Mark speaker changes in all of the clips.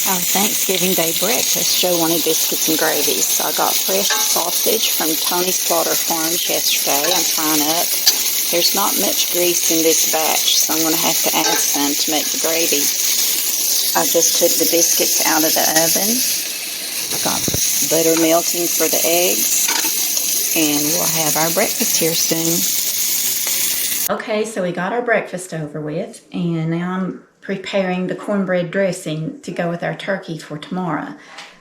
Speaker 1: Our Thanksgiving Day breakfast, Joe wanted biscuits and gravy, so I got fresh sausage from Tony's Slaughter Farms yesterday. I'm frying up. There's not much grease in this batch, so I'm going to have to add some to make the gravy. I just took the biscuits out of the oven. I got butter melting for the eggs, and we'll have our breakfast here soon. Okay, so we got our breakfast over with, and now I'm preparing the cornbread dressing to go with our turkey for tomorrow.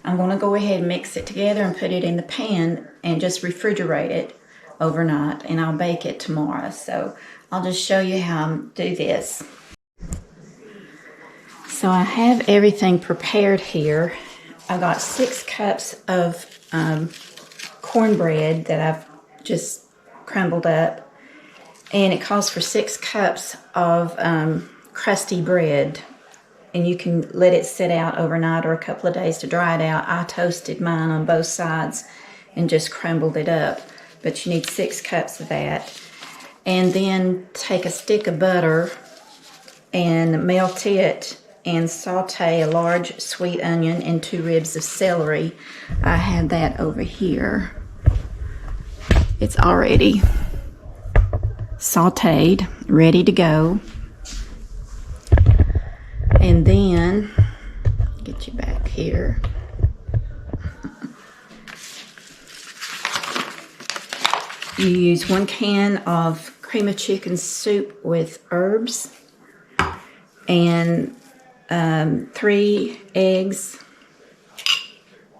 Speaker 1: I'm going to go ahead and mix it together and put it in the pan and just refrigerate it overnight, and I'll bake it tomorrow. So I'll just show you how I do this. So I have everything prepared here. I got 6 cups of cornbread that I've just crumbled up. And it calls for 6 cups of crusty bread. And you can let it sit out overnight or a couple of days to dry it out. I toasted mine on both sides and just crumbled it up. But you need 6 cups of that. And then take a stick of butter and melt it and saute a large sweet onion and 2 ribs of celery. I have that over here. It's already sautéed, ready to go. And then, get you back here. You use 1 can of cream of chicken soup with herbs and 3 eggs,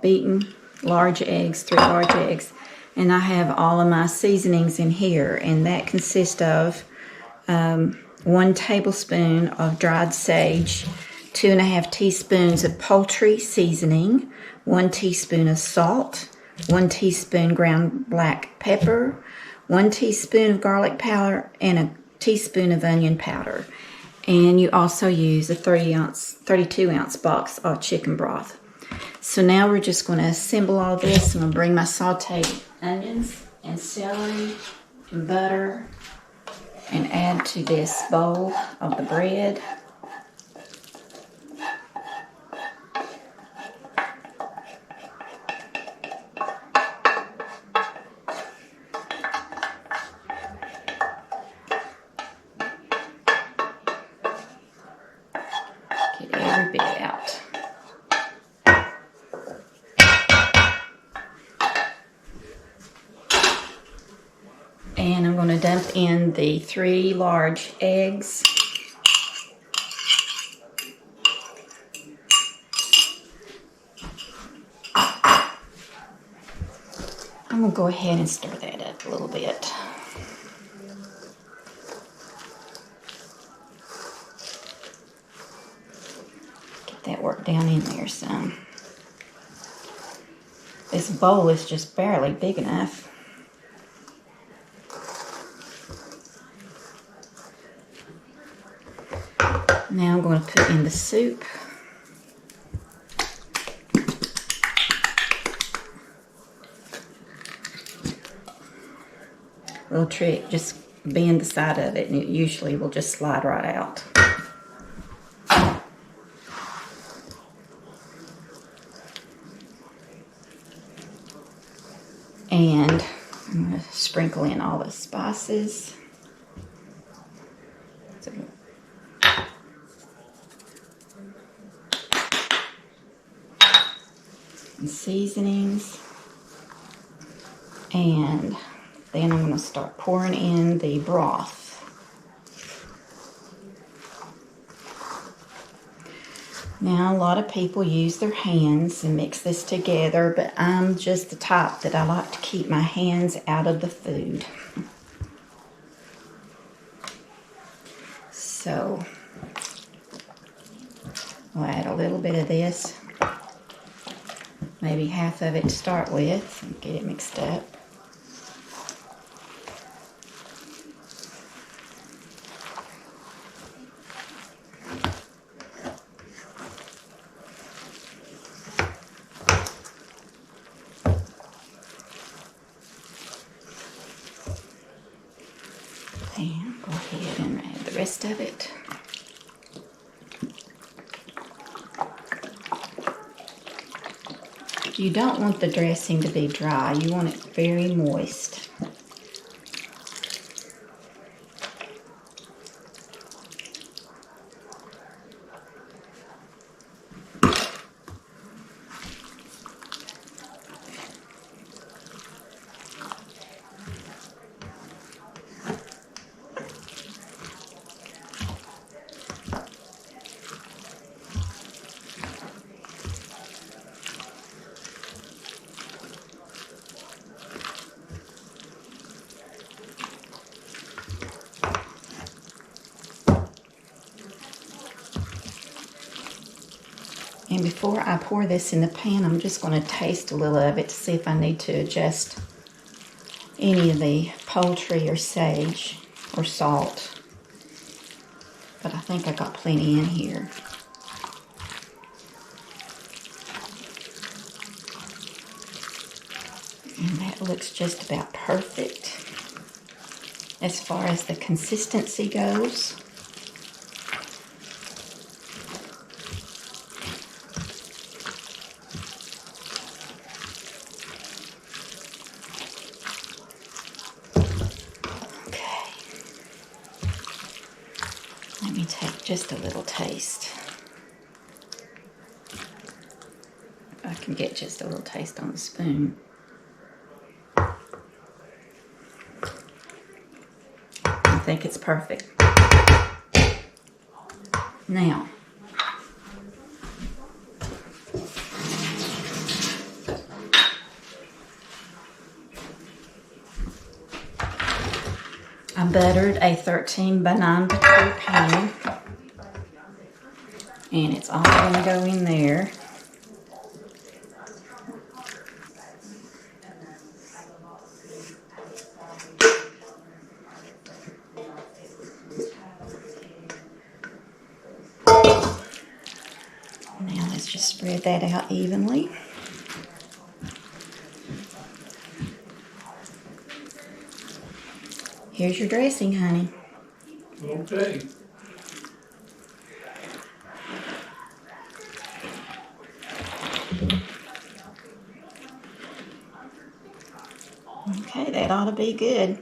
Speaker 1: beaten, large eggs, 3 large eggs. And I have all of my seasonings in here, and that consists of 1 tablespoon of dried sage, 2½ teaspoons of poultry seasoning, 1 teaspoon of salt, 1 teaspoon ground black pepper, 1 teaspoon of garlic powder, and a teaspoon of onion powder. And you also use a 32-ounce box of chicken broth. So now we're just going to assemble all this. I'm going to bring my sauteed onions and celery and butter and add to this bowl of the bread. Get every bit out. And I'm going to dump in the 3 large eggs. I'm going to go ahead and stir that up a little bit. Get that worked down in there some. This bowl is just barely big enough. Now I'm going to put in the soup. Little trick, just bend the side of it and it usually will just slide right out. And I'm going to sprinkle in all the spices. And seasonings, and then I'm going to start pouring in the broth. Now a lot of people use their hands and mix this together, but I'm just the type that I like to keep my hands out of the food. So I'll add a little bit of this. Maybe half of it to start with and get it mixed up. And go ahead and add the rest of it. You don't want the dressing to be dry. You want it very moist. And before I pour this in the pan, I'm just going to taste a little of it to see if I need to adjust any of the poultry or sage or salt. But I think I got plenty in here. And that looks just about perfect as far as the consistency goes. Let me take just a little taste. I can get just a little taste on the spoon. I think it's perfect. Now, I buttered a 13 by 9 by 2 pan, and it's all going to go in there. Now let's just spread that out evenly. Here's your dressing, honey.
Speaker 2: Okay.
Speaker 1: Okay, that ought to be good.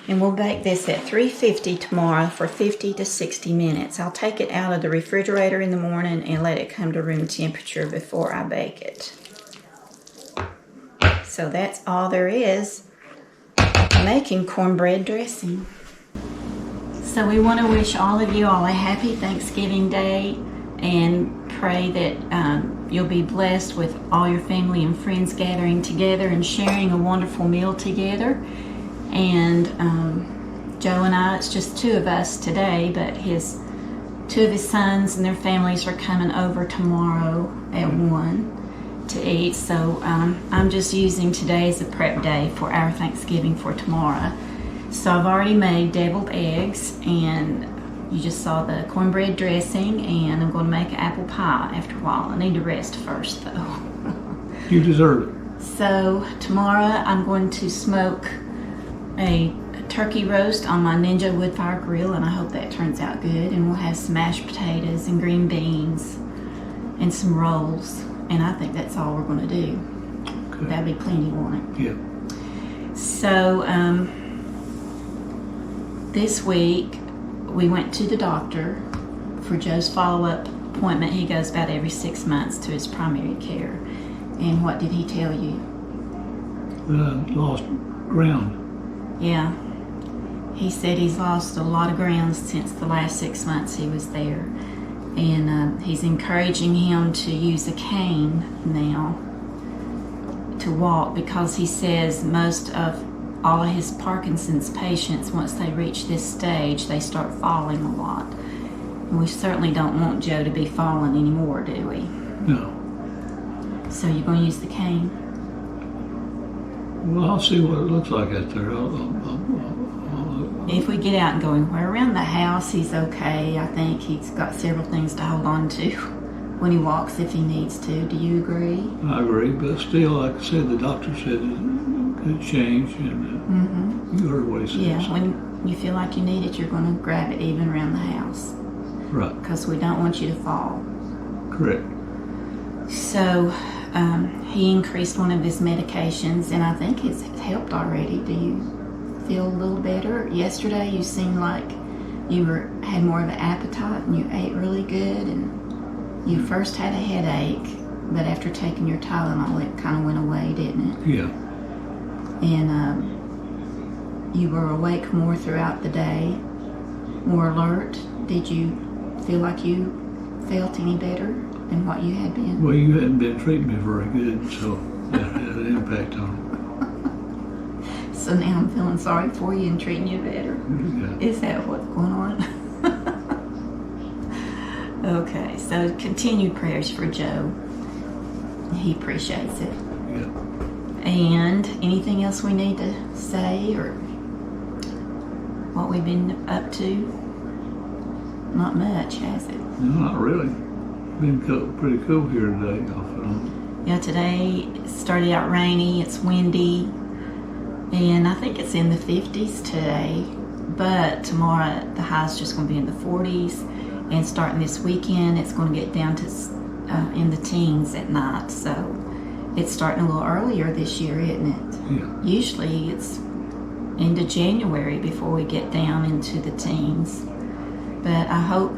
Speaker 1: And we'll bake this at 350 tomorrow for 50 to 60 minutes. I'll take it out of the refrigerator in the morning and let it come to room temperature before I bake it. So that's all there is making cornbread dressing. So we want to wish all of you all a happy Thanksgiving Day and pray that you'll be blessed with all your family and friends gathering together and sharing a wonderful meal together. And Joe and I, it's just two of us today, but two of his sons and their families are coming over tomorrow at 1 to eat. So I'm just using today as a prep day for our Thanksgiving for tomorrow. So I've already made deviled eggs, and you just saw the cornbread dressing, and I'm going to make an apple pie after a while. I need to rest first though.
Speaker 2: You deserve it.
Speaker 1: So tomorrow I'm going to smoke a turkey roast on my Ninja wood fire grill, and I hope that turns out good. And we'll have some mashed potatoes and green beans and some rolls, and I think that's all we're going to do. Okay. That'd be plenty, won't it?
Speaker 2: Yeah.
Speaker 1: So this week we went to the doctor for Joe's follow-up appointment. He goes about every 6 months to his primary care. And what did he tell you?
Speaker 2: Lost ground.
Speaker 1: Yeah. He said he's lost a lot of ground since the last 6 months he was there. And he's encouraging him to use a cane now to walk, because he says most of all of his Parkinson's patients, once they reach this stage, they start falling a lot. And we certainly don't want Joe to be falling anymore, do we?
Speaker 2: No.
Speaker 1: So you're going to use the cane?
Speaker 2: Well, I'll see what it looks like out there.
Speaker 1: If we get out and go anywhere around the house, he's okay. I think he's got several things to hold on to when he walks if he needs to. Do you agree?
Speaker 2: I agree, but still, like I said, the doctor said it could change, and you heard what he said.
Speaker 1: Yeah,
Speaker 2: so.
Speaker 1: when you feel like you need it, you're going to grab it even around the house.
Speaker 2: Right.
Speaker 1: Because we don't want you to fall.
Speaker 2: Correct.
Speaker 1: So He increased one of his medications, and I think it's helped already. Do you feel a little better? Yesterday you seemed like you had more of an appetite and you ate really good, and you first had a headache, but after taking your Tylenol it kind of went away, didn't it?
Speaker 2: Yeah.
Speaker 1: And you were awake more throughout the day, more alert. Did you feel like you felt any better than what you had been?
Speaker 2: Well, you hadn't been treating me very good, so that had an impact on
Speaker 1: it. So now I'm feeling sorry for you and treating you better.
Speaker 2: Yeah.
Speaker 1: Is that what's going on? Okay, so continued prayers for Joe. He appreciates it.
Speaker 2: Yeah.
Speaker 1: And anything else we need to say, or what we've been up to? Not much, has it?
Speaker 2: No, not really. Been pretty cool here today, off and on.
Speaker 1: Yeah, today started out rainy, it's windy, and I think it's in the 50s today. But tomorrow the high's just going to be in the 40s, and starting this weekend it's going to get down to in the teens at night. So it's starting a little earlier this year, isn't it?
Speaker 2: Yeah.
Speaker 1: Usually it's into January before we get down into the teens. But I hope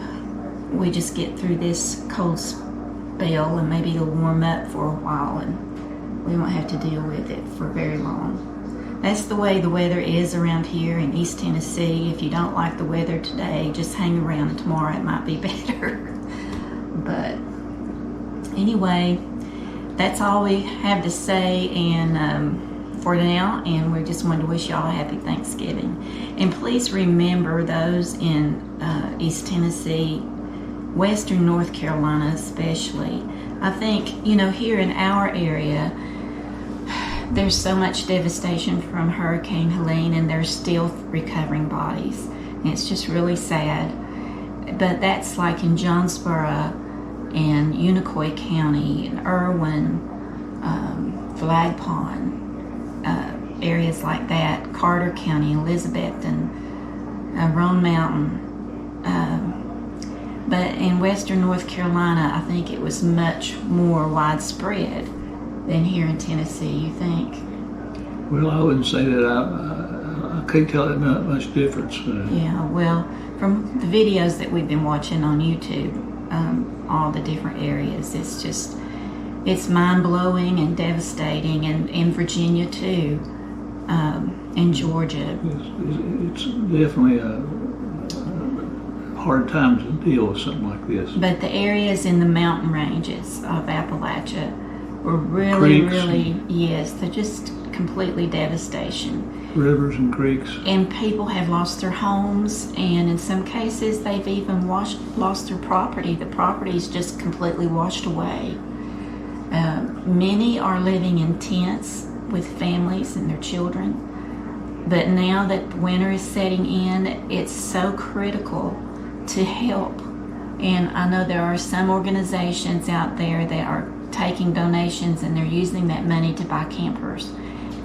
Speaker 1: we just get through this cold spell and maybe it'll warm up for a while and we won't have to deal with it for very long. That's the way the weather is around here in East Tennessee. If you don't like the weather today, just hang around and tomorrow it might be better. But anyway, that's all we have to say for now, and we just wanted to wish y'all a happy Thanksgiving. And please remember those in East Tennessee, Western North Carolina especially. I think, here in our area, there's so much devastation from Hurricane Helene, and there's still recovering bodies. And it's just really sad. But that's like in Jonesboro and Unicoi County and Irwin, Flag Pond, areas like that, Carter County, Elizabeth, and Roan Mountain. But in Western North Carolina, I think it was much more widespread than here in Tennessee, you think?
Speaker 2: Well, I wouldn't say that. I can't tell it much difference.
Speaker 1: Yeah, well, from the videos that we've been watching on YouTube, all the different areas, it's mind-blowing and devastating, and in Virginia too, in Georgia.
Speaker 2: It's definitely a hard time to deal with something like this.
Speaker 1: But the areas in the mountain ranges of Appalachia were really, yes, they're just completely devastation.
Speaker 2: Rivers and creeks.
Speaker 1: And people have lost their homes, and in some cases they've even lost their property. The property's just completely washed away. Many are living in tents with families and their children. But now that winter is setting in, it's so critical to help. And I know there are some organizations out there that are taking donations, and they're using that money to buy campers.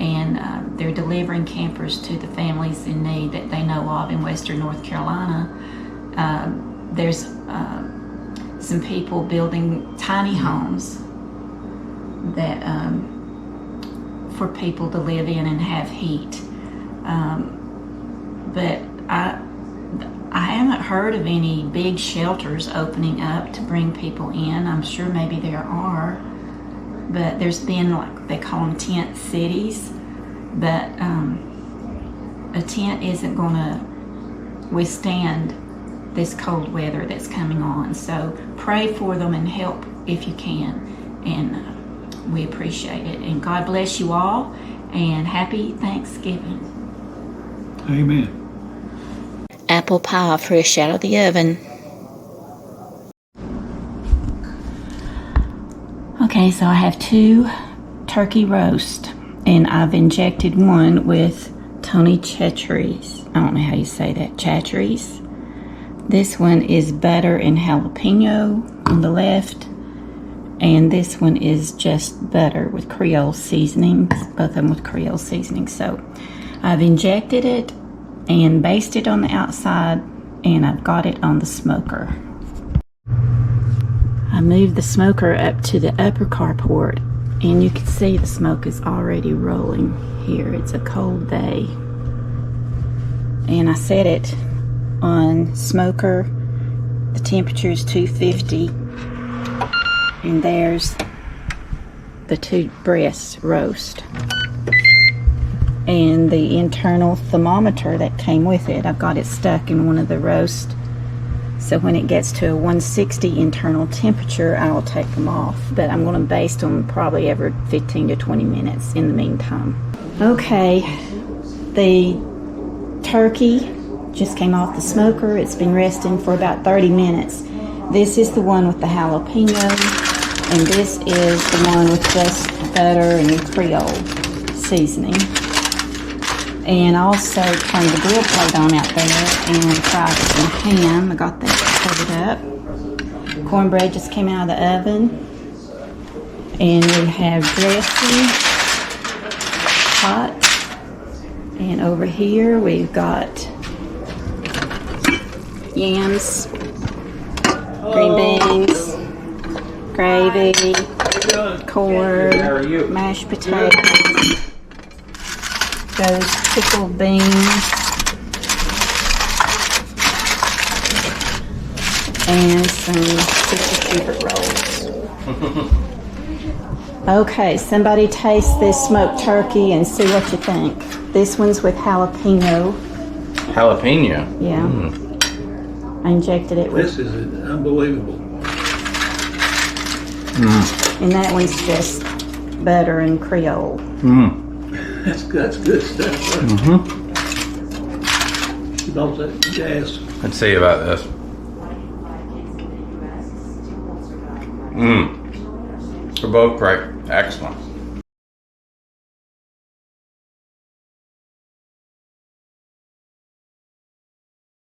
Speaker 1: And they're delivering campers to the families in need that they know of in Western North Carolina. There's some people building tiny homes that for people to live in and have heat. But I haven't heard of any big shelters opening up to bring people in. I'm sure maybe there are, but there's been, like they call them tent cities, but a tent isn't going to withstand this cold weather that's coming on. So pray for them and help if you can, and we appreciate it. And God bless you all, and happy Thanksgiving.
Speaker 2: Amen.
Speaker 1: Apple pie fresh out of the oven. Okay, so I have 2 turkey roast, and I've injected one with Tony Chachere's. I don't know how you say that, Chachere's. This one is butter and jalapeno on the left, and this one is just butter with Creole seasonings, both of them with Creole seasonings. So I've injected it and basted on the outside, and I've got it on the smoker. I moved the smoker up to the upper carport And you can see the smoke is already rolling here. It's a cold day. And I set it on smoker. The temperature is 250. And there's the 2 breasts roast. And the internal thermometer that came with it, I've got it stuck in one of the roast. So when it gets to a 160 internal temperature, I'll take them off. But I'm going to baste them probably every 15 to 20 minutes in the meantime. Okay, the turkey just came off the smoker. It's been resting for about 30 minutes. This is the one with the jalapeno, and this is the one with just butter and Creole seasoning. And I also turned the grill plate on out there and fried some ham. I got that covered up. Cornbread just came out of the oven. And we have dressing, hot. And over here we've got yams, green beans, gravy, corn, mashed potatoes. Those pickled beans and some Sister Schubert rolls. Okay, somebody taste this smoked turkey and see what you think. This one's with jalapeno.
Speaker 3: Jalapeno?
Speaker 1: Yeah.
Speaker 3: Mm.
Speaker 1: I injected it with.
Speaker 2: This is unbelievable.
Speaker 3: Mm.
Speaker 1: And that one's just butter and Creole.
Speaker 3: Mm.
Speaker 2: That's good stuff.
Speaker 3: Mm-hmm.
Speaker 2: All that gas.
Speaker 3: Let's see about this. Mmm. They're both great. Excellent.